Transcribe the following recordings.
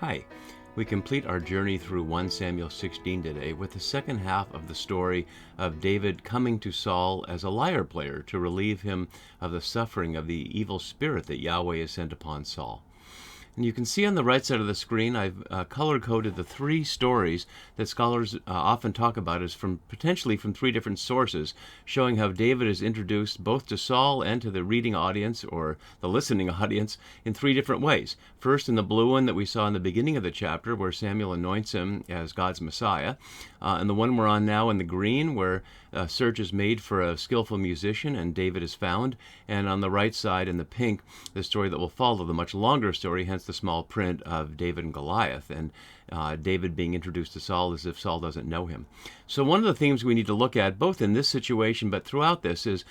Hi. We complete our journey through 1 Samuel 16 today with the second half of the story of David coming to Saul as a lyre player to relieve him of the suffering of the evil spirit that Yahweh has sent upon Saul. And you can see on the right side of the screen, I've color-coded the three stories that scholars often talk about as potentially from three different sources, showing how David is introduced both to Saul and to the reading audience or the listening audience in three different ways. First, in the blue one that we saw in the beginning of the chapter, where Samuel anoints him as God's Messiah, and the one we're on now in the green, where a search is made for a skillful musician and David is found, and on the right side in the pink, the story that will follow, the much longer story, hence the small print of David and Goliath, and David being introduced to Saul as if Saul doesn't know him. So one of the themes we need to look at, both in this situation but throughout this, is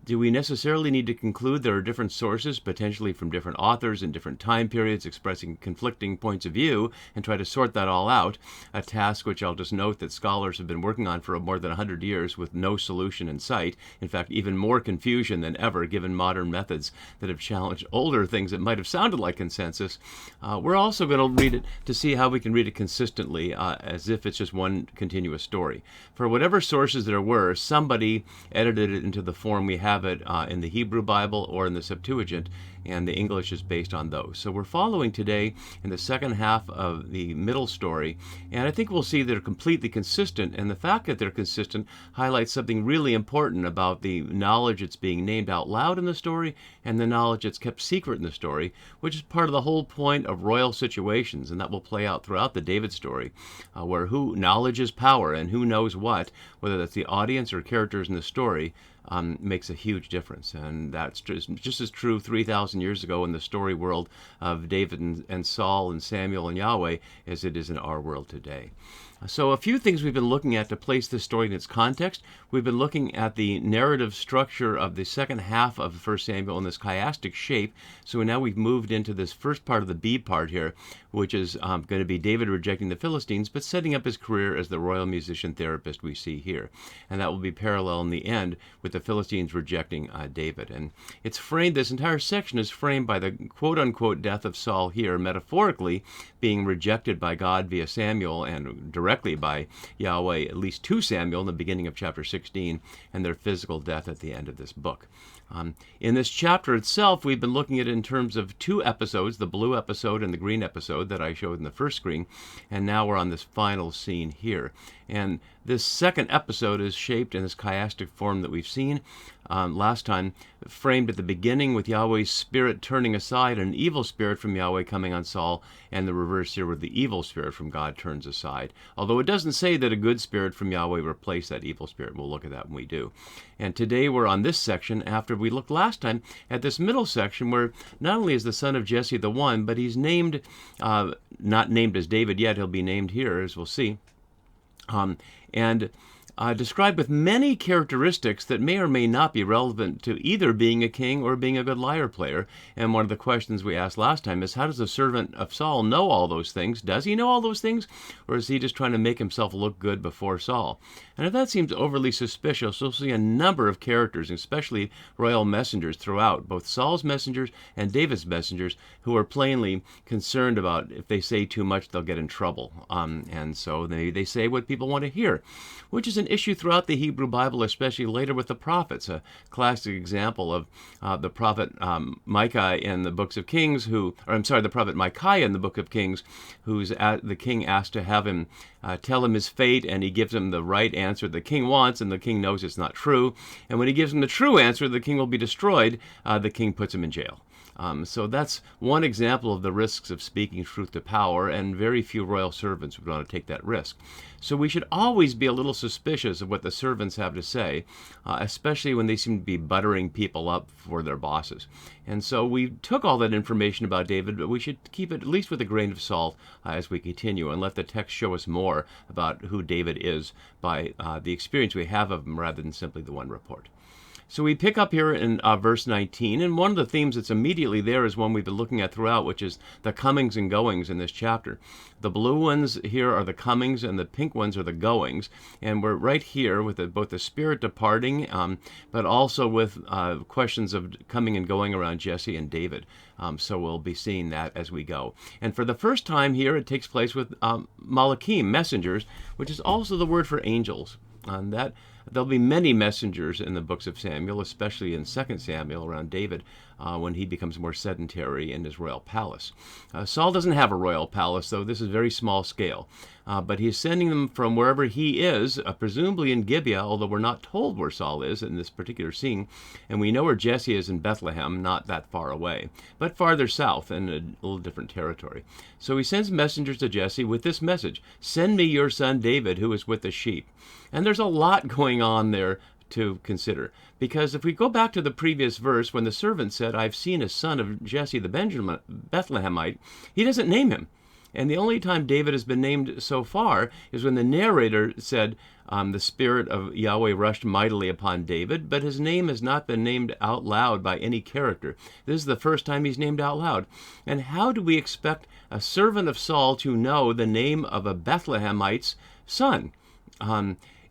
do we necessarily need to conclude there are different sources, potentially from different authors in different time periods, expressing conflicting points of view, and try to sort that all out, a task which I'll just note that scholars have been working on for more than 100 years with no solution in sight. In fact, even more confusion than ever, given modern methods that have challenged older things that might have sounded like consensus. We're also going to read it to see how we can read it consistently, as if it's just one continuous story. For whatever sources there were, somebody edited it into the form we have it in the Hebrew Bible or in the Septuagint, and the English is based on those. So we're following today in the second half of the middle story, and I think we'll see they're completely consistent, and the fact that they're consistent highlights something really important about the knowledge that's being named out loud in the story and the knowledge that's kept secret in the story, which is part of the whole point of royal situations, and that will play out throughout the David story, where knowledge is power, and who knows what, whether that's the audience or characters in the story, makes a huge difference. And that's just as true 3,000 years ago in the story world of David and Saul and Samuel and Yahweh as it is in our world today. So a few things we've been looking at to place this story in its context. We've been looking at the narrative structure of the second half of 1 Samuel in this chiastic shape. So now we've moved into this first part of the B part here, which is going to be David rejecting the Philistines, but setting up his career as the royal musician therapist we see here. And that will be parallel in the end with the Philistines rejecting David. And it's framed, this entire section is framed by the quote-unquote death of Saul here, metaphorically being rejected by God via Samuel and directly by Yahweh, at least to Samuel in the beginning of chapter 16, and their physical death at the end of this book. In this chapter itself, we've been looking at it in terms of two episodes, the blue episode and the green episode that I showed in the first screen, and now we're on this final scene here. And this second episode is shaped in this chiastic form that we've seen last time, framed at the beginning with Yahweh's spirit turning aside, an evil spirit from Yahweh coming on Saul, and the reverse here where the evil spirit from God turns aside. Although it doesn't say that a good spirit from Yahweh replaced that evil spirit. We'll look at that when we do. And today we're on this section after we looked last time at this middle section where not only is the son of Jesse the one, but he's named, not named as David yet, he'll be named here as we'll see. Described with many characteristics that may or may not be relevant to either being a king or being a good lyre player. And one of the questions we asked last time is, how does the servant of Saul know all those things? Does he know all those things? Or is he just trying to make himself look good before Saul? And if that seems overly suspicious, we'll see a number of characters, especially royal messengers throughout, both Saul's messengers and David's messengers, who are plainly concerned about if they say too much, they'll get in trouble. And so they say what people want to hear, which is an issue throughout the Hebrew Bible, especially later with the prophets. A classic example of the prophet Micah in the books of Kings, the prophet Micaiah in the book of Kings, who's the king asked to have him tell him his fate, and he gives him the right answer the king wants, and the king knows it's not true. And when he gives him the true answer, the king will be destroyed, the king puts him in jail. So that's one example of the risks of speaking truth to power, and very few royal servants would want to take that risk. So we should always be a little suspicious of what the servants have to say, especially when they seem to be buttering people up for their bosses. And so we took all that information about David, but we should keep it at least with a grain of salt as we continue, and let the text show us more about who David is by the experience we have of him rather than simply the one report. So we pick up here in verse 19, and one of the themes that's immediately there is one we've been looking at throughout, which is the comings and goings in this chapter. The blue ones here are the comings, and the pink ones are the goings. And we're right here with both the Spirit departing, but also with questions of coming and going around Jesse and David. So we'll be seeing that as we go. And for the first time here, it takes place with malachim, messengers, which is also the word for angels. On that, there'll be many messengers in the books of Samuel, especially in 2 Samuel around David, when he becomes more sedentary in his royal palace. Saul doesn't have a royal palace, though. This is very small scale. But he's sending them from wherever he is, presumably in Gibeah, although we're not told where Saul is in this particular scene. And we know where Jesse is in Bethlehem, not that far away, but farther south in a little different territory. So he sends messengers to Jesse with this message: "Send me your son David, who is with the sheep." And there's a lot going on there to consider. Because if we go back to the previous verse, when the servant said, "I've seen a son of Jesse the Bethlehemite," he doesn't name him. And the only time David has been named so far is when the narrator said, the Spirit of Yahweh rushed mightily upon David, but his name has not been named out loud by any character. This is the first time he's named out loud. And how do we expect a servant of Saul to know the name of a Bethlehemite's son?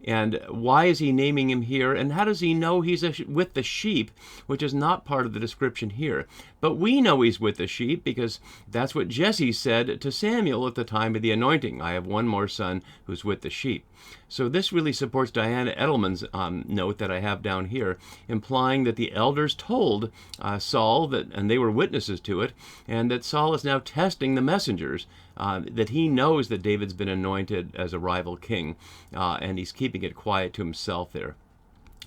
And why is he naming him here? And how does he know he's with the sheep, which is not part of the description here? But we know he's with the sheep because that's what Jesse said to Samuel at the time of the anointing. "I have one more son who's with the sheep." So this really supports Diana Edelman's note that I have down here, implying that the elders told Saul that, and they were witnesses to it, and that Saul is now testing the messengers, that he knows that David's been anointed as a rival king, and he's keeping it quiet to himself there.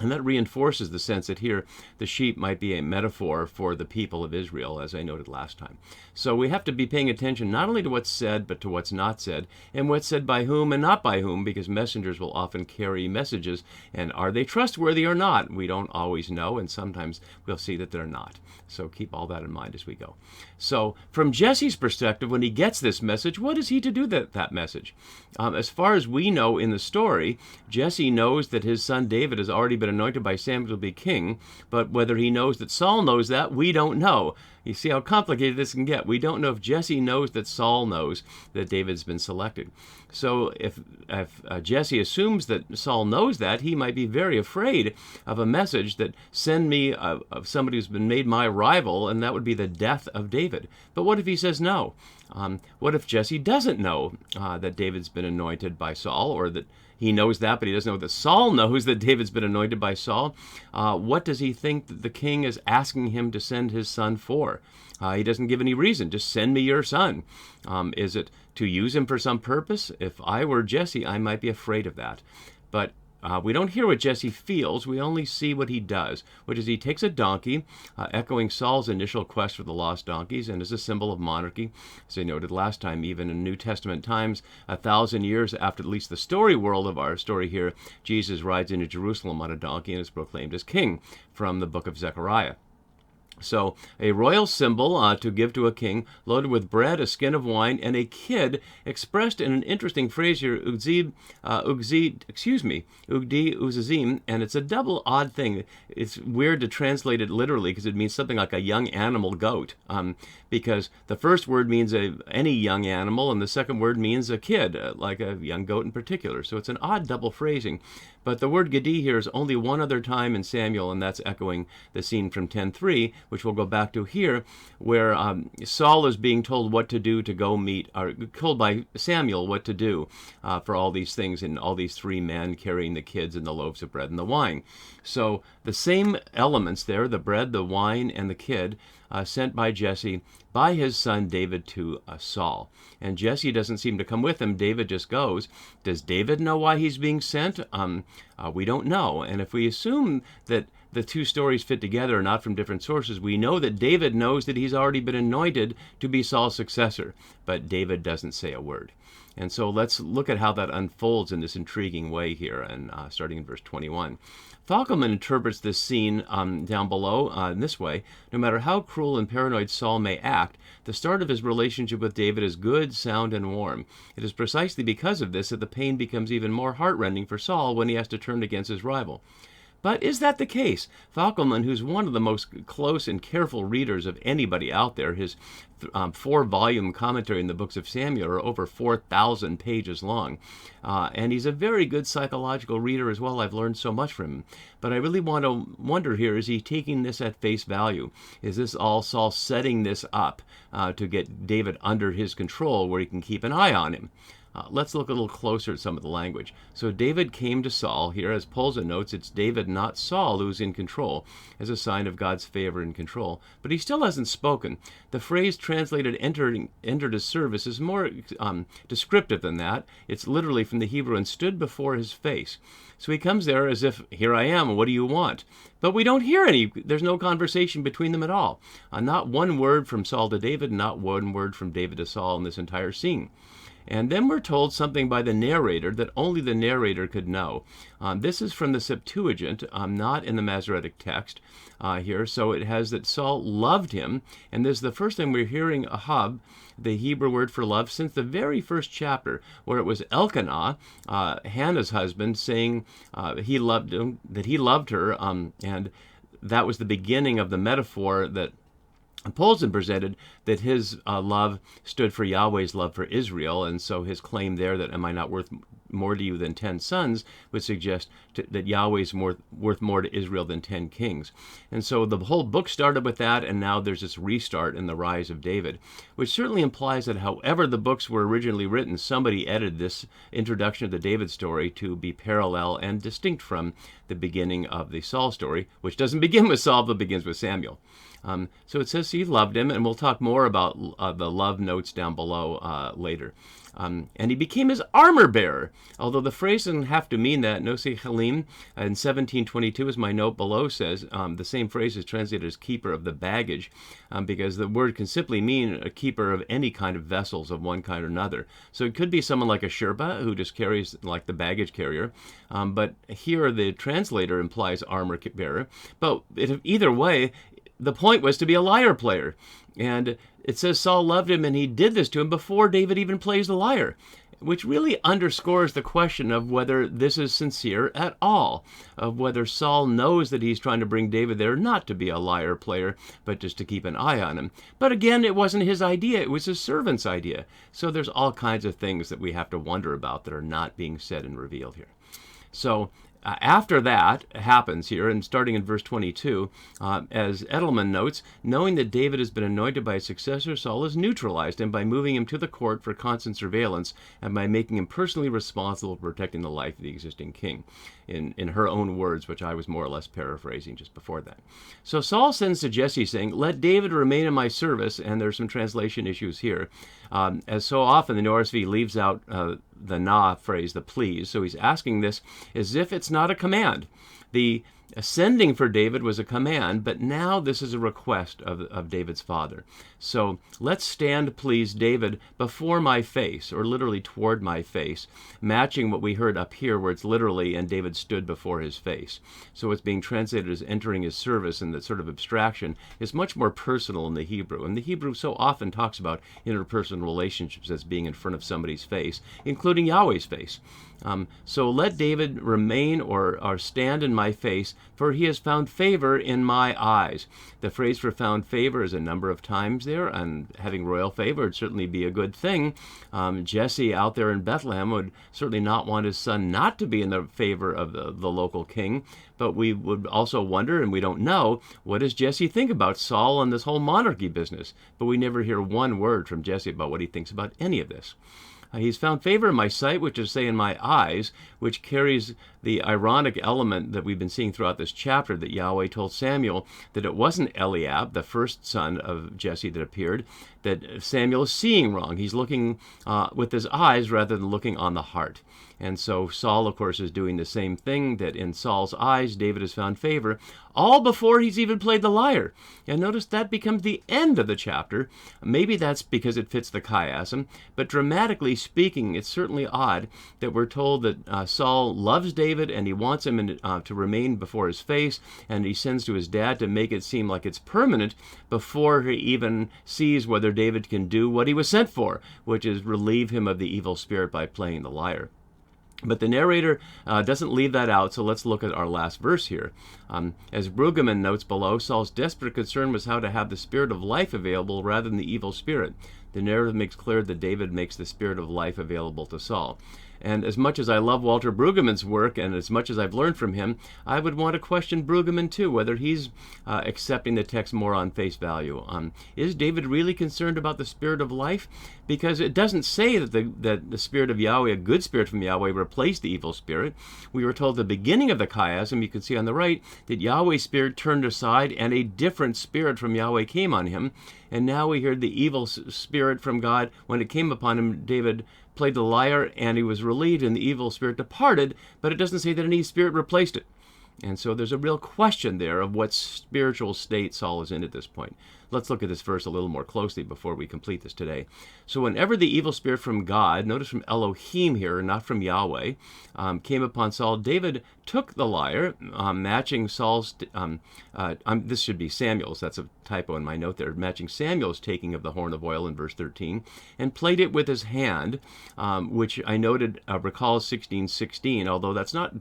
And that reinforces the sense that here the sheep might be a metaphor for the people of Israel, as I noted last time. So we have to be paying attention not only to what's said, but to what's not said, and what's said by whom and not by whom, because messengers will often carry messages, and are they trustworthy or not? We don't always know, and sometimes we'll see that they're not. So keep all that in mind as we go. So from Jesse's perspective, when he gets this message, what is he to do that message? As far as we know in the story, Jesse knows that his son David has already been anointed by Samuel to be king, but whether he knows that Saul knows that, we don't know. You see how complicated this can get. We don't know if Jesse knows that Saul knows that David's been selected. So if Jesse assumes that Saul knows that, he might be very afraid of a message that send me of somebody who's been made my rival, and that would be the death of David. But what if he says no? What if Jesse doesn't know that David's been anointed by Saul, or that he knows that, but he doesn't know that Saul knows that David's been anointed by Saul? What does he think that the king is asking him to send his son for? He doesn't give any reason. Just send me your son. Is it to use him for some purpose? If I were Jesse, I might be afraid of that. But we don't hear what Jesse feels. We only see what he does, which is he takes a donkey, echoing Saul's initial quest for the lost donkeys, and is a symbol of monarchy. As I noted last time, even in New Testament times, 1,000 years after at least the story world of our story here, Jesus rides into Jerusalem on a donkey and is proclaimed as king from the book of Zechariah. So a royal symbol to give to a king, loaded with bread, a skin of wine, and a kid, expressed in an interesting phrase here, ugdi uzazim, and it's a double odd thing. It's weird to translate it literally because it means something like a young animal goat, because the first word means any young animal, and the second word means a kid, like a young goat in particular. So it's an odd double phrasing. But the word gedi here is only one other time in Samuel, and that's echoing the scene from 10:3, which we'll go back to here, where Saul is being told what to do to go meet, or told by Samuel what to do for all these things, and all these three men carrying the kids and the loaves of bread and the wine. So the same elements there, the bread, the wine, and the kid, sent by Jesse by his son David to Saul. And Jesse doesn't seem to come with him. David just goes. Does David know why he's being sent? We don't know. And if we assume that the two stories fit together, not from different sources, we know that David knows that he's already been anointed to be Saul's successor, but David doesn't say a word. And so let's look at how that unfolds in this intriguing way here, and starting in verse 21. Falcoman interprets this scene down below in this way: no matter how cruel and paranoid Saul may act, the start of his relationship with David is good, sound, and warm. It is precisely because of this that the pain becomes even more heartrending for Saul when he has to turn against his rival. But is that the case? Falkelman, who's one of the most close and careful readers of anybody out there, his 4-volume commentary in the books of Samuel are over 4,000 pages long. And he's a very good psychological reader as well. I've learned so much from him. But I really want to wonder here, is he taking this at face value? Is this all Saul setting this up to get David under his control where he can keep an eye on him? Let's look a little closer at some of the language. So David came to Saul. Here, as Polza notes, it's David, not Saul, who's in control, as a sign of God's favor and control. But he still hasn't spoken. The phrase translated entered his service is more descriptive than that. It's literally from the Hebrew, and stood before his face. So he comes there as if, here I am, what do you want? But we don't hear any. There's no conversation between them at all. Not one word from Saul to David, not one word from David to Saul in this entire scene. And then we're told something by the narrator that only the narrator could know. This is from the Septuagint, not in the Masoretic text here. So it has that Saul loved him. And this is the first time we're hearing ahab, the Hebrew word for love, since the very first chapter, where it was Elkanah, Hannah's husband, saying he loved him, that he loved her. And that was the beginning of the metaphor that Polson presented, that his love stood for Yahweh's love for Israel, and so his claim there that am I not worth more to you than 10 sons would suggest that Yahweh's worth more to Israel than 10 kings. And so the whole book started with that, and now there's this restart in the rise of David, which certainly implies that however the books were originally written, somebody edited this introduction of the David story to be parallel and distinct from the beginning of the Saul story, which doesn't begin with Saul, but begins with Samuel. So it says he loved him, and we'll talk more about the love notes down below later. And he became his armor bearer, although the phrase doesn't have to mean that. Nosi Halim in 1722, as my note below says, the same phrase is translated as keeper of the baggage, because the word can simply mean a keeper of any kind of vessels of one kind or another. So it could be someone like a Sherpa who just carries like the baggage carrier, but here the translator implies armor bearer. But either way, the point was to be a lyre player. And it says Saul loved him, and he did this to him before David even plays the lyre, which really underscores the question of whether this is sincere at all, of whether Saul knows that he's trying to bring David there not to be a lyre player, but just to keep an eye on him. But again, it wasn't his idea. It was his servant's idea. So there's all kinds of things that we have to wonder about that are not being said and revealed here. So after that happens here, and starting in verse 22, as Edelman notes, knowing that David has been anointed by his successor, Saul has neutralized him by moving him to the court for constant surveillance and by making him personally responsible for protecting the life of the existing king, in her own words, which I was more or less paraphrasing just before that. So Saul sends to Jesse saying, let David remain in my service, and there's some translation issues here. As so often, the NORSV leaves out the na phrase, the please, so he's asking this as if it's not a command. The ascending for David was a command, but now this is a request of David's father. So let's stand, please, David, before my face, or literally toward my face, matching what we heard up here where it's literally, and David stood before his face. So it's being translated as entering his service, and that sort of abstraction is much more personal in the Hebrew. And the Hebrew so often talks about interpersonal relationships as being in front of somebody's face, including Yahweh's face. So let David remain or stand in my face, for he has found favor in my eyes. The phrase for found favor is a number of times there, and having royal favor would certainly be a good thing. Jesse out there in Bethlehem would certainly not want his son not to be in the favor of the local king, but we would also wonder, and we don't know, what does Jesse think about Saul and this whole monarchy business? But we never hear one word from Jesse about what he thinks about any of this. He's found favor in my sight, which is, say, in my eyes, which carries the ironic element that we've been seeing throughout this chapter, that Yahweh told Samuel that it wasn't Eliab, the first son of Jesse that appeared, that Samuel is seeing wrong. He's looking with his eyes rather than looking on the heart. And so Saul, of course, is doing the same thing, that in Saul's eyes, David has found favor, all before he's even played the lyre. And notice that becomes the end of the chapter. Maybe that's because it fits the chiasm, but dramatically speaking, it's certainly odd that we're told that Saul loves David and he wants him to remain before his face, and he sends to his dad to make it seem like it's permanent before he even sees whether David can do what he was sent for, which is relieve him of the evil spirit by playing the lyre. But the narrator doesn't leave that out, so let's look at our last verse here. As Brueggemann notes below, Saul's desperate concern was how to have the spirit of life available rather than the evil spirit. The narrative makes clear that David makes the spirit of life available to Saul. And as much as I love Walter Brueggemann's work, and as much as I've learned from him, I would want to question Brueggemann too, whether he's accepting the text more on face value. Is David really concerned about the spirit of life? Because it doesn't say that the spirit of Yahweh, a good spirit from Yahweh, replaced the evil spirit. We were told at the beginning of the chiasm, you can see on the right, that Yahweh's spirit turned aside and a different spirit from Yahweh came on him. And now we hear the evil spirit from God. When it came upon him, David played the lyre and he was relieved and the evil spirit departed, but it doesn't say that any spirit replaced it. And so there's a real question there of what spiritual state Saul is in at this point. Let's look at this verse a little more closely before we complete this today. So whenever the evil spirit from God, notice from Elohim here, not from Yahweh, came upon Saul, David took the lyre, matching Saul's, this should be Samuel's, that's a typo in my note there, matching Samuel's taking of the horn of oil in verse 13, and played it with his hand, which I noted recalls 16:16, although that's not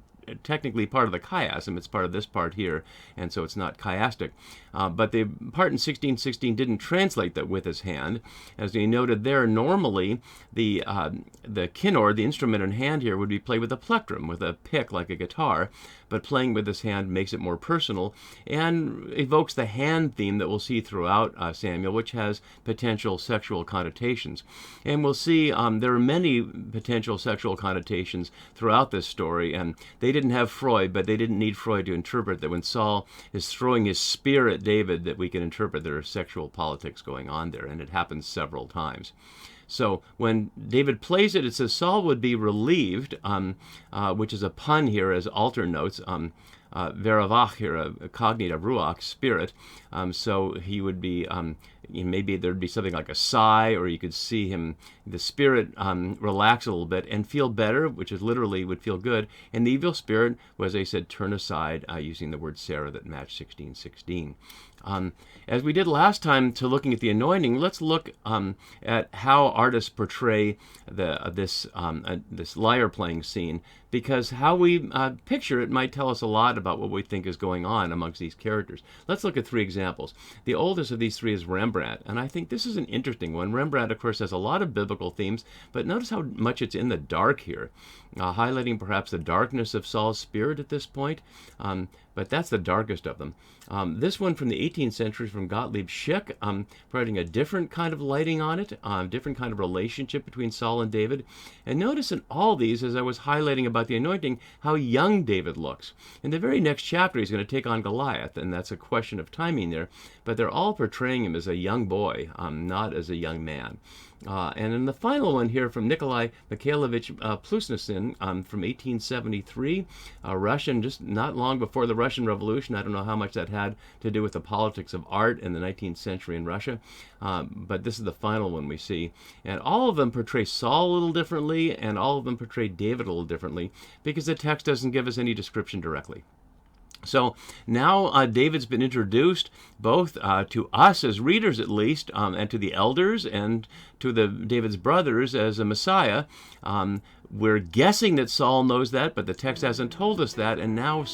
technically part of the chiasm, it's part of this part here, and so it's not chiastic. But the part in 16:16 didn't translate that with his hand. As we noted there, normally the kinnor, the instrument in hand here, would be played with a plectrum, with a pick like a guitar, but playing with his hand makes it more personal and evokes the hand theme that we'll see throughout Samuel, which has potential sexual connotations. And we'll see there are many potential sexual connotations throughout this story, and they didn't have Freud, but they didn't need Freud to interpret that when Saul is throwing his spear at David, that we can interpret there are sexual politics going on there, and it happens several times. So when David plays it, it says Saul would be relieved, which is a pun here, as Alter notes, veravach here, a cognate of ruach, spirit. So he would be, maybe there'd be something like a sigh, or you could see him, the spirit relax a little bit and feel better, which is literally would feel good. And the evil spirit, as I said, turn aside, using the word Sarah that matched 16:16. As we did last time to looking at the anointing, let's look at how artists portray this lyre playing scene, because how we picture it might tell us a lot about what we think is going on amongst these characters. Let's look at three examples. The oldest of these three is Rembrandt, and I think this is an interesting one. Rembrandt, of course, has a lot of biblical themes, but notice how much it's in the dark here, highlighting perhaps the darkness of Saul's spirit at this point, but that's the darkest of them. This one from the 18th century from Gottlieb Schick, providing a different kind of lighting on it, different kind of relationship between Saul and David. And notice in all these, as I was highlighting about the anointing, how young David looks. In the very next chapter, he's going to take on Goliath, and that's a question of timing there, but they're all portraying him as a young boy, not as a young man. And in the final one here from Nikolai Mikhailovich Plusnicin from 1873, Russian, just not long before the Russian Revolution. I don't know how much that had to do with the politics of art in the 19th century in Russia, but this is the final one we see. And all of them portray Saul a little differently, and all of them portray David a little differently, because the text doesn't give us any description directly. So now David's been introduced both to us as readers at least, and to the elders and to David's brothers as a Messiah. We're guessing that Saul knows that, but the text hasn't told us that. And now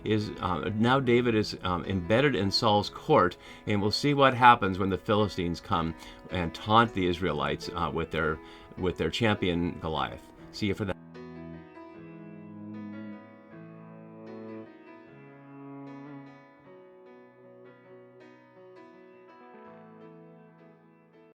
now David is embedded in Saul's court, and we'll see what happens when the Philistines come and taunt the Israelites with their champion Goliath. See you for that.